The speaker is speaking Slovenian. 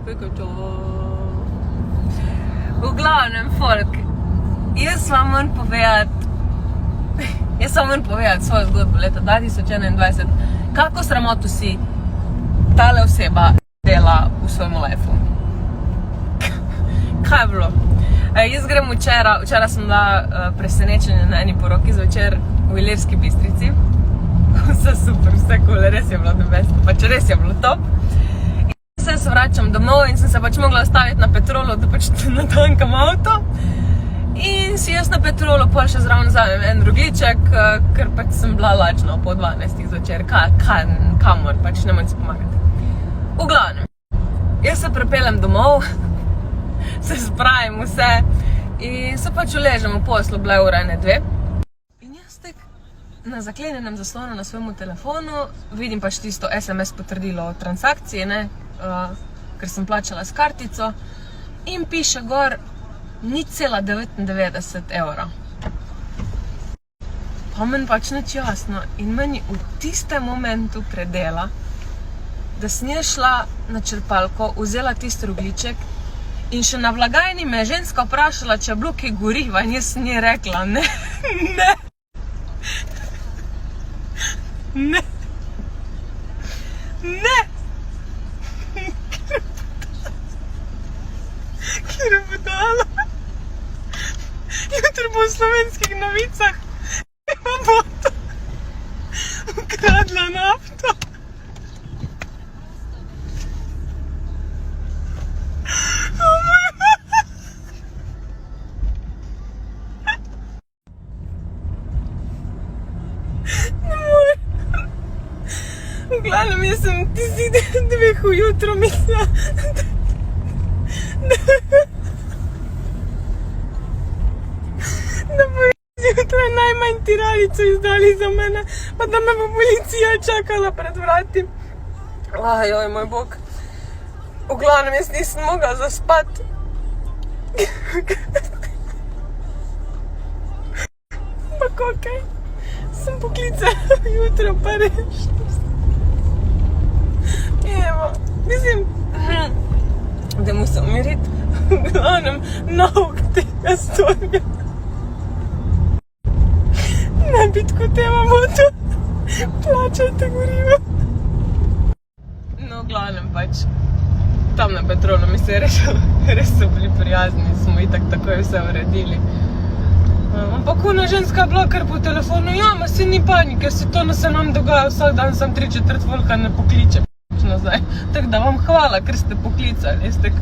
Kako to? V glavnem, folk, jaz vam moram povedati svojo zgodbo leta 2021, kako sramoto si tale oseba dela v svojemu lifeu. Kaj je bilo? Jaz grem včeraj sem bila presenečenja na eni poroki zvečer v Ilirski Bistrici. Vse super, vse cool, res je bilo the best, pač res je bilo top. In se vračam domov in sem se pač mogla ostaviti na Petrolu, da pač natankam avto. In si jaz na Petrolu pol še zraven vzamem en rogljiček, ker pač sem bila lačna po 12 zvečer, kamor, pač ne morem si pomagati. V glavnem, jaz se prepeljem domov, se spravim vse in se pač uležem v poslu, bila je ura 1-2. In jaz tek na zaklenjenem zaslonu na svojemu telefonu vidim pač tisto SMS potrdilo o transakciji, ne, ker sem plačala s kartico in piše gor 0,99 evra. Pa meni pač nič jasno in meni v tistem momentu predela, da sem jaz šla na črpalko, vzela tisti rogljiček in še na blagajni me je ženska vprašala, če je bilo kaj goriva in jaz sem njej rekla, ne, ne, ne, ne, kjer je budala. Jutri bo v Slovenskih novicah ima boto ukradla nafto. V glavnem, jaz sem tisti 2 ujutro mislila, da bo zjutraj najmanj tiralico izdali za mene, pa da me bo policija čakala pred vrati. Ajoj, moj bog. V glavnem, jaz nisem mogla zaspati. Pa kokaj, sem poklicala jutro, pa rešila. Evo, mislim, da mu se umiriti, v glavnem, nauk tega storja. Ne biti kot tema moto, plačajte gorivo. No, v glavnem pač, tam na Petrolu mi se je res so bili prijazni, smo itak takoj vse uredili. Ampak ona ženska je bila kar po telefonu, ja, ma si ni panike, se to se nam dogaja vsak dan, sam 3/4 volka ne pokliče nazaj. Tako da vam hvala, ker ste poklicali, jaz tako